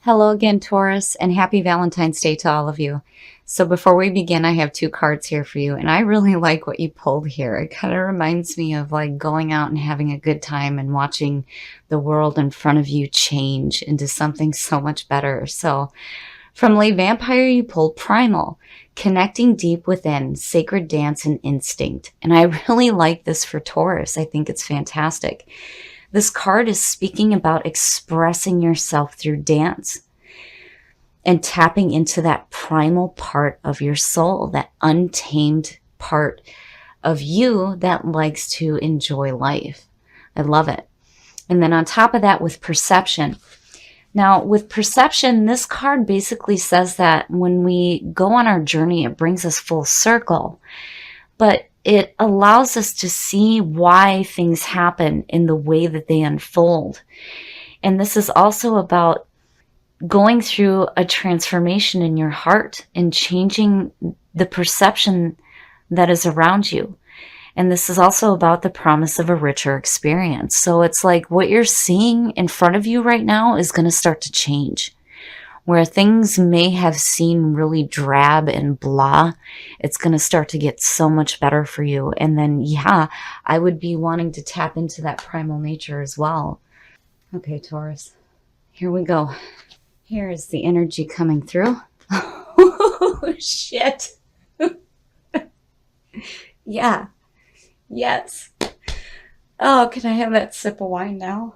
Hello again, Taurus, and happy Valentine's Day to all of you. So before we begin, I have two cards here for you, and I really like what you pulled here. It kind of reminds me of like going out and having a good time and watching the world in front of you change into something so much better. So from Lay Vampire, you pulled Primal, connecting deep within, sacred dance and instinct. And I really like this for Taurus. I think it's fantastic. This card is speaking about expressing yourself through dance and tapping into that primal part of your soul, that untamed part of you that likes to enjoy life. I love it. And then on top of that, with perception. Now, with perception, this card basically says that when we go on our journey, it brings us full circle. But it allows us to see why things happen in the way that they unfold. And this is also about going through a transformation in your heart and changing the perception that is around you. And this is also about the promise of a richer experience. So it's like what you're seeing in front of you right now is going to start to change. Where things may have seemed really drab and blah, it's going to start to get so much better for you. And then, yeah, I would be wanting to tap into that primal nature as well. Okay, Taurus, here we go. Here is the energy coming through. Oh, shit. Yeah. Yes. Oh, can I have that sip of wine now?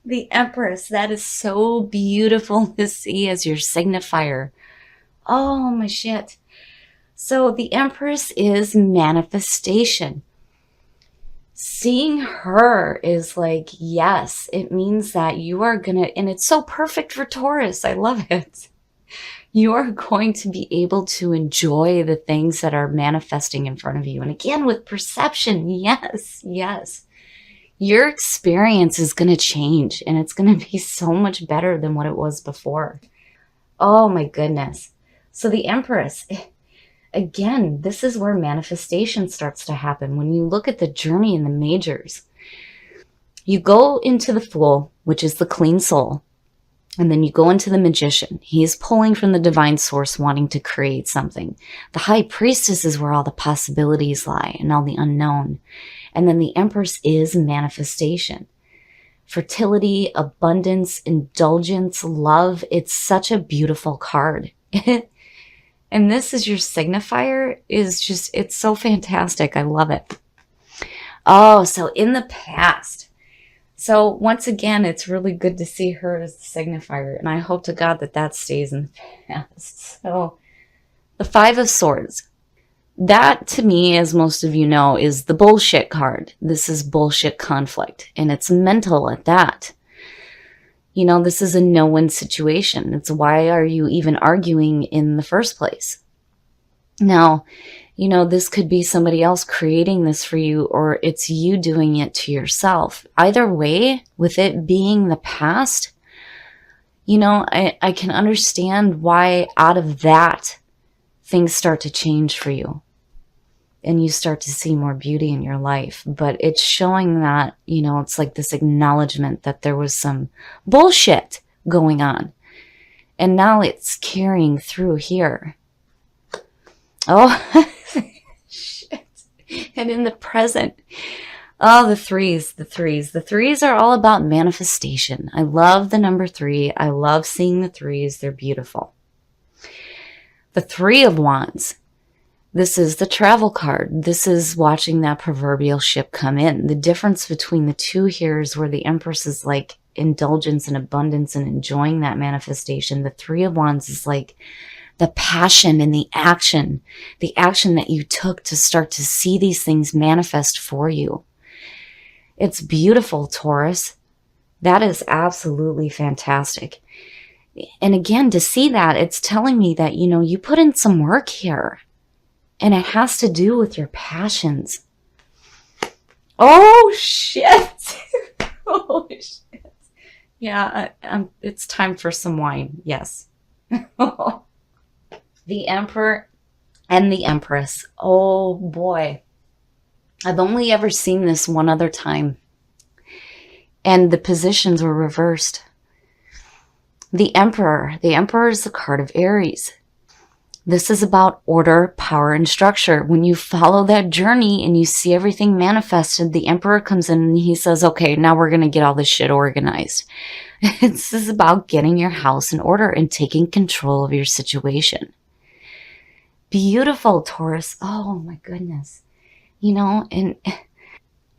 The Empress, that is so beautiful to see as your signifier. Oh, my shit. So the Empress is manifestation. Seeing her is like, yes, it means that you are going to, and it's so perfect for Taurus. I love it. You are going to be able to enjoy the things that are manifesting in front of you. And again, with perception, yes, yes. Your experience is going to change and it's going to be so much better than what it was before. Oh my goodness. So the Empress, again, this is where manifestation starts to happen. When you look at the journey in the majors, you go into the Fool, which is the clean soul, and then you go into the Magician. He is pulling from the divine source, wanting to create something. The High Priestess is where all the possibilities lie and all the unknown. And then the Empress is manifestation. Fertility, abundance, indulgence, love. It's such a beautiful card. And this is your signifier. Is just, it's so fantastic. I love it. Oh, so in the past. So once again, it's really good to see her as the signifier. And I hope to God that that stays in the past. So the Five of Swords. That, to me, as most of you know, is the bullshit card. This is bullshit conflict, and it's mental at that. You know, this is a no-win situation. It's why are you even arguing in the first place? Now, you know, this could be somebody else creating this for you, or it's you doing it to yourself. Either way, with it being the past, you know, I can understand why out of that, things start to change for you. And you start to see more beauty in your life. But it's showing that, you know, it's like this acknowledgement that there was some bullshit going on. And now it's carrying through here. Oh, shit. And in the present, oh, the threes. The threes are all about manifestation. I love the number 3. I love seeing the threes. They're beautiful. The Three of Wands. This is the travel card. This is watching that proverbial ship come in. The difference between the two here is where the Empress is like indulgence and abundance and enjoying that manifestation. The Three of Wands is like the passion and the action that you took to start to see these things manifest for you. It's beautiful, Taurus. That is absolutely fantastic. And again, to see that, it's telling me that, you know, you put in some work here. And it has to do with your passions. Oh, shit. Oh, shit. Yeah, it's time for some wine. Yes. The Emperor and the Empress. Oh, boy. I've only ever seen this one other time. And the positions were reversed. The Emperor. The Emperor is the card of Aries. This is about order, power, and structure. When you follow that journey and you see everything manifested, the Emperor comes in and he says, okay, now we're going to get all this shit organized. This is about getting your house in order and taking control of your situation. Beautiful, Taurus. Oh my goodness. You know, and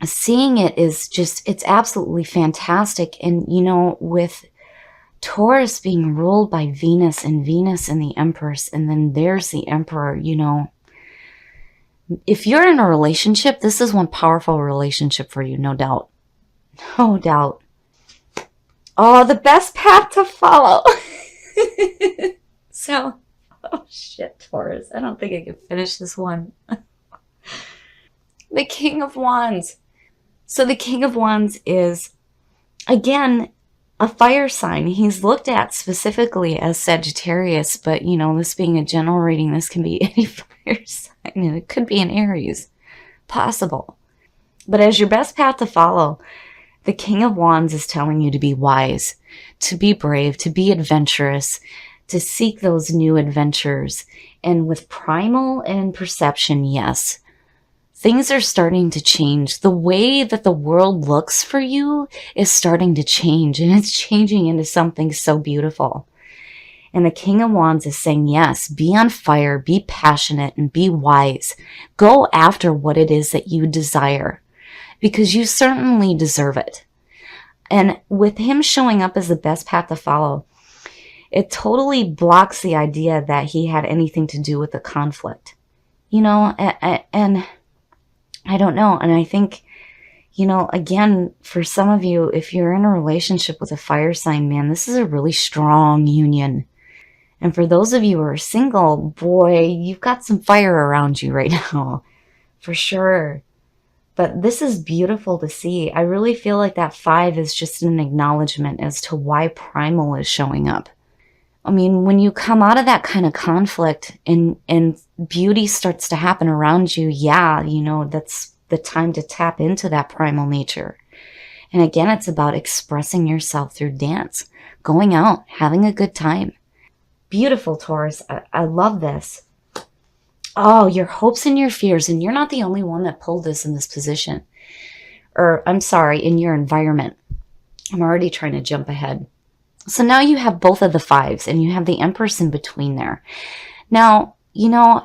seeing it is just, it's absolutely fantastic. And, you know, with Taurus being ruled by Venus and the Empress, and then there's the Emperor, you know, if you're in a relationship, this is one powerful relationship for you, no doubt. No doubt. Oh, the best path to follow. So, oh shit, Taurus. I don't think I can finish this one. The King of Wands. So the King of Wands is, again, a fire sign. He's looked at specifically as Sagittarius, but, you know, this being a general reading, this can be any fire sign, and it could be an Aries. Possible. But as your best path to follow, the King of Wands is telling you to be wise, to be brave, to be adventurous, to seek those new adventures. And with primal and perception, yes, things are starting to change. The way that the world looks for you is starting to change, and it's changing into something so beautiful. And the King of Wands is saying, yes, be on fire, be passionate, and be wise. Go after what it is that you desire, because you certainly deserve it. And with him showing up as the best path to follow, it totally blocks the idea that he had anything to do with the conflict. You know, and I don't know. And I think, you know, again, for some of you, if you're in a relationship with a fire sign, man, this is a really strong union. And for those of you who are single, boy, you've got some fire around you right now, for sure. But this is beautiful to see. I really feel like that 5 is just an acknowledgement as to why primal is showing up. I mean, when you come out of that kind of conflict and beauty starts to happen around you, yeah, you know, that's the time to tap into that primal nature. And again, it's about expressing yourself through dance, going out, having a good time. Beautiful, Taurus. I love this. Oh, your hopes and your fears. And you're not the only one that pulled this in this position. Or, I'm sorry, in your environment. I'm already trying to jump ahead. So now you have both of the 5s and you have the Empress in between there. Now, you know,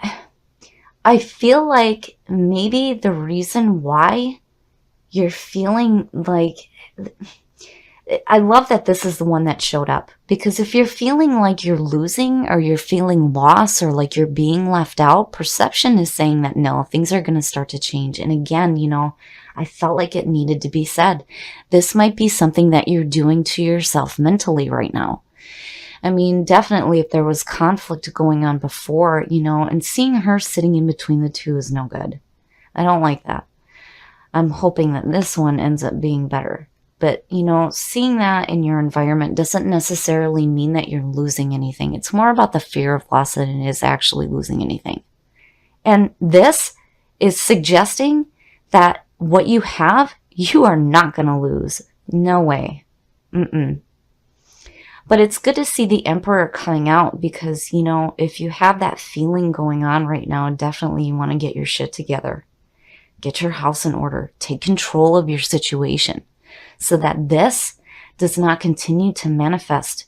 I feel like maybe the reason why you're feeling like, I love that this is the one that showed up, because if you're feeling like you're losing or you're feeling lost or like you're being left out, perception is saying that no, things are going to start to change. And again, you know, I felt like it needed to be said. This might be something that you're doing to yourself mentally right now. I mean, definitely if there was conflict going on before, you know, and seeing her sitting in between the two is no good. I don't like that. I'm hoping that this one ends up being better. But, you know, seeing that in your environment doesn't necessarily mean that you're losing anything. It's more about the fear of loss than it is actually losing anything. And this is suggesting that what you have, you are not going to lose. No way. But it's good to see the Emperor coming out because, you know, if you have that feeling going on right now, definitely you want to get your shit together. Get your house in order. Take control of your situation so that this does not continue to manifest,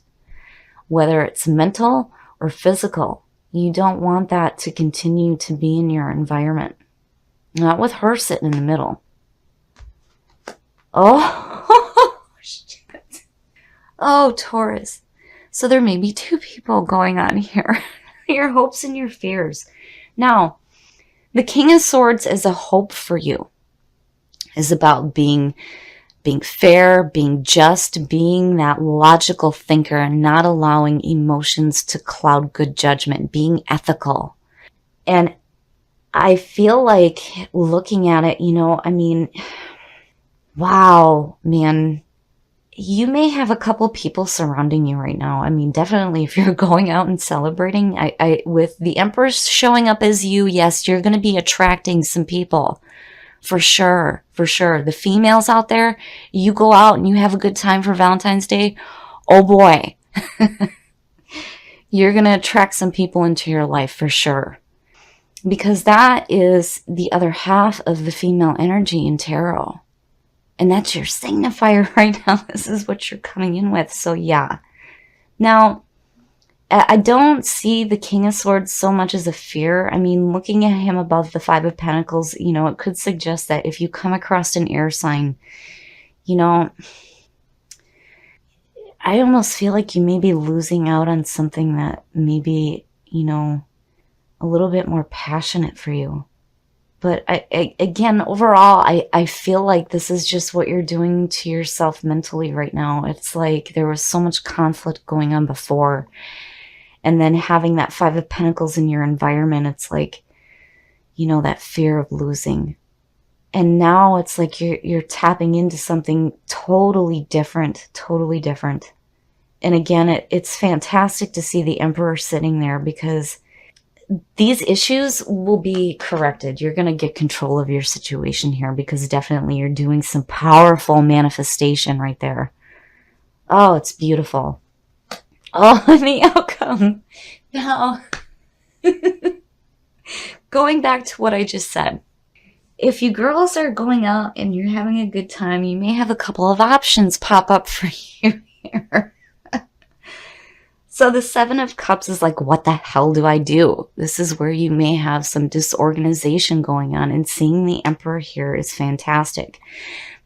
whether it's mental or physical. You don't want that to continue to be in your environment. Not with her sitting in the middle. Oh, shit. Oh, Taurus. So there may be 2 people going on here. Your hopes and your fears. Now, the King of Swords is a hope for you. Is about being fair, being just, being that logical thinker and not allowing emotions to cloud good judgment, being ethical. And I feel like looking at it, you know, I mean, wow, man, you may have a couple people surrounding you right now. I mean, definitely if you're going out and celebrating, with the Empress showing up as you, yes, you're going to be attracting some people. For sure, for sure. The females out there, you go out and you have a good time for Valentine's Day. Oh boy, You're going to attract some people into your life for sure. Because that is the other half of the female energy in tarot. And that's your signifier right now. This is what you're coming in with. So yeah. Now, I don't see the King of Swords so much as a fear. I mean, looking at him above the Five of Pentacles, you know, it could suggest that if you come across an air sign, you know, I almost feel like you may be losing out on something that may be, you know, a little bit more passionate for you. But again, overall, I feel like this is just what you're doing to yourself mentally right now. It's like there was so much conflict going on before. And then having that Five of Pentacles in your environment, it's like, you know, that fear of losing. And now it's like you're tapping into something totally different, totally different. And again, it's fantastic to see the Emperor sitting there because these issues will be corrected. You're going to get control of your situation here because definitely you're doing some powerful manifestation right there. Oh, it's beautiful. Oh, and the outcome. Now, going back to what I just said. If you girls are going out and you're having a good time, you may have a couple of options pop up for you here. So the Seven of Cups is like, what the hell do I do? This is where you may have some disorganization going on, and seeing the Emperor here is fantastic.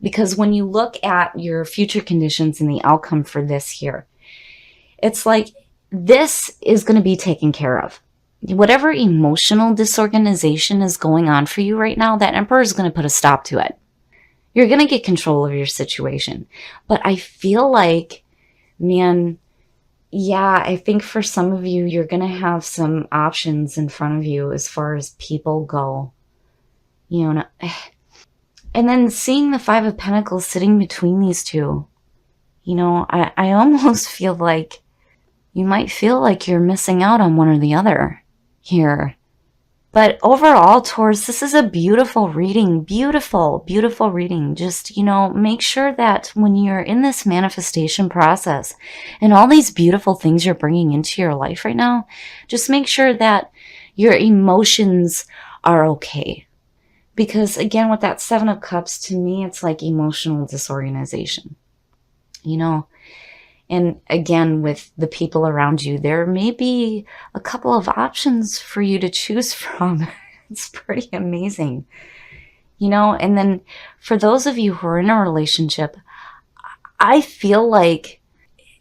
Because when you look at your future conditions and the outcome for this here, it's like this is going to be taken care of. Whatever emotional disorganization is going on for you right now, that Emperor is going to put a stop to it. You're going to get control of your situation. But I feel like, man, yeah, I think for some of you, you're going to have some options in front of you as far as people go. You know, and then seeing the Five of Pentacles sitting between these two, you know, I almost feel like you might feel like you're missing out on one or the other here. But overall, Taurus, this is a beautiful reading. Beautiful, beautiful reading. Just, you know, make sure that when you're in this manifestation process and all these beautiful things you're bringing into your life right now, just make sure that your emotions are okay. Because again, with that Seven of Cups, to me, it's like emotional disorganization. You know, and again, with the people around you, there may be a couple of options for you to choose from. It's pretty amazing. You know, and then for those of you who are in a relationship, I feel like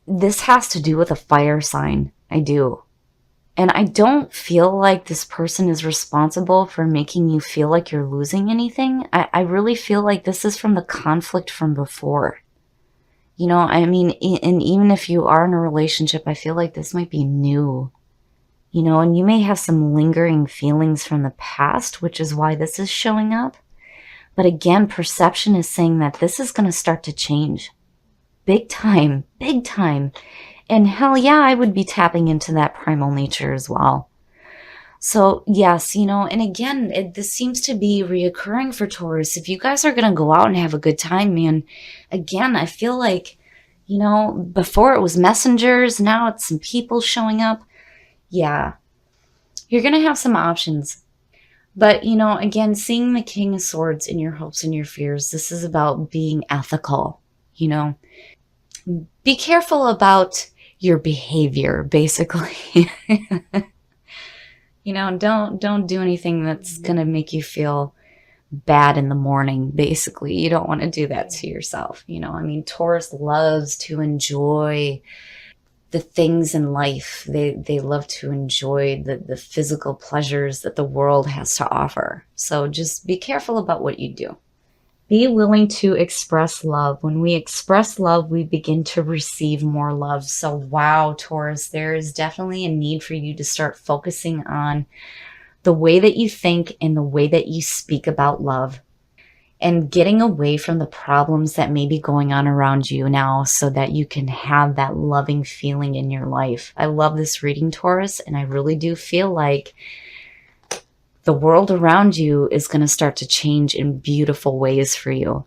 this has to do with a fire sign. I do. And I don't feel like this person is responsible for making you feel like you're losing anything. I really feel like this is from the conflict from before. You know, I mean, and even if you are in a relationship, I feel like this might be new, you know, and you may have some lingering feelings from the past, which is why this is showing up. But again, perception is saying that this is going to start to change. Big time, big time. And hell yeah, I would be tapping into that primal nature as well. So yes, you know, and again, this seems to be reoccurring for Taurus. If you guys are going to go out and have a good time, man, again, I feel like, you know, before it was messengers, now it's some people showing up. Yeah, you're going to have some options. But, you know, again, seeing the King of Swords in your hopes and your fears, this is about being ethical, you know. Be careful about your behavior, basically. You know, don't do anything that's going to make you feel bad in the morning, basically. You don't want to do that to yourself. You know, I mean, Taurus loves to enjoy the things in life. They love to enjoy the physical pleasures that the world has to offer. So just be careful about what you do. Be willing to express love. When we express love, we begin to receive more love. So wow, Taurus, there is definitely a need for you to start focusing on the way that you think and the way that you speak about love, and getting away from the problems that may be going on around you now so that you can have that loving feeling in your life. I love this reading, Taurus, and I really do feel like the world around you is going to start to change in beautiful ways for you.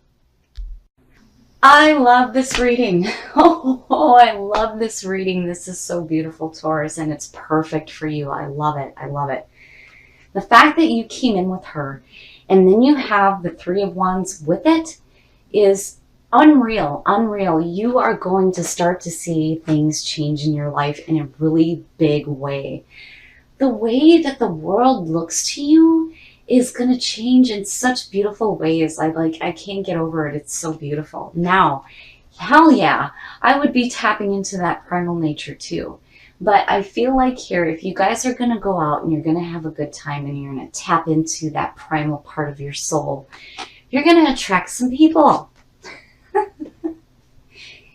I love this reading. Oh, I love this reading. This is so beautiful, Taurus, and it's perfect for you. I love it. I love it. The fact that you came in with her and then you have the Three of Wands with it is unreal. Unreal. You are going to start to see things change in your life in a really big way. The way that the world looks to you is going to change in such beautiful ways. I can't get over it. It's so beautiful. Now, hell yeah, I would be tapping into that primal nature too. But I feel like here, if you guys are going to go out and you're going to have a good time and you're going to tap into that primal part of your soul, you're going to attract some people.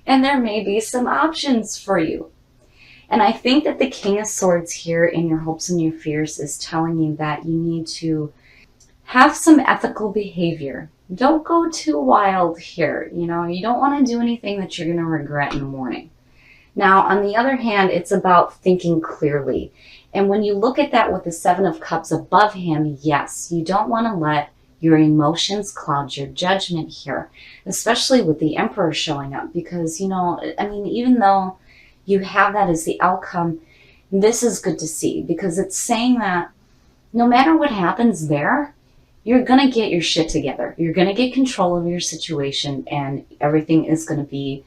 And there may be some options for you. And I think that the King of Swords here in your hopes and your fears is telling you that you need to have some ethical behavior. Don't go too wild here. You know, you don't want to do anything that you're going to regret in the morning. Now, on the other hand, it's about thinking clearly. And when you look at that with the Seven of Cups above him, yes, you don't want to let your emotions cloud your judgment here, especially with the Emperor showing up. Because, you know, I mean, even though you have that as the outcome, this is good to see because it's saying that no matter what happens there, you're going to get your shit together. You're going to get control of your situation and everything is going to be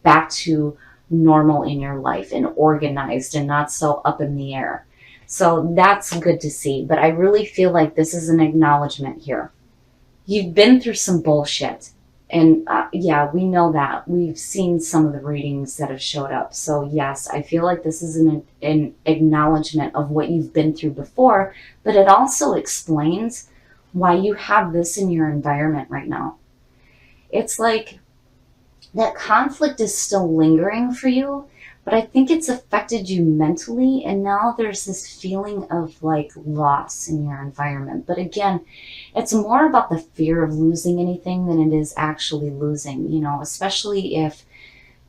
back to normal in your life and organized and not so up in the air. So that's good to see. But I really feel like this is an acknowledgement here. You've been through some bullshit. And yeah, we know that. We've seen some of the readings that have showed up. So yes, I feel like this is an acknowledgement of what you've been through before, but it also explains why you have this in your environment right now. It's like that conflict is still lingering for you, but I think it's affected you mentally, and now there's this feeling of like loss in your environment. But again, it's more about the fear of losing anything than it is actually losing, you know, especially if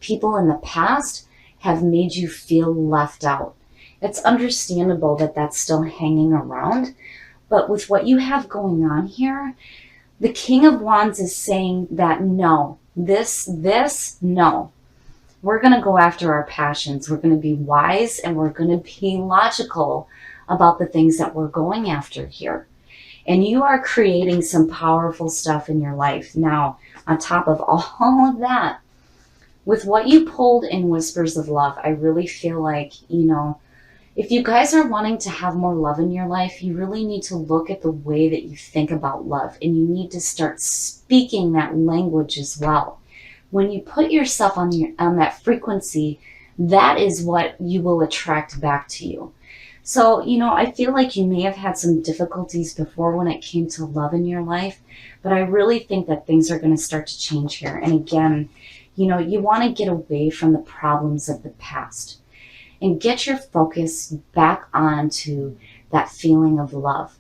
people in the past have made you feel left out. It's understandable that that's still hanging around, but with what you have going on here, the King of Wands is saying that no, no. We're going to go after our passions. We're going to be wise and we're going to be logical about the things that we're going after here. And you are creating some powerful stuff in your life. Now, on top of all of that, with what you pulled in Whispers of Love, I really feel like, you know, if you guys are wanting to have more love in your life, you really need to look at the way that you think about love. And you need to start speaking that language as well. When you put yourself on that frequency, that is what you will attract back to you. So, you know, I feel like you may have had some difficulties before when it came to love in your life, but I really think that things are going to start to change here. And again, you know, you want to get away from the problems of the past and get your focus back onto that feeling of love.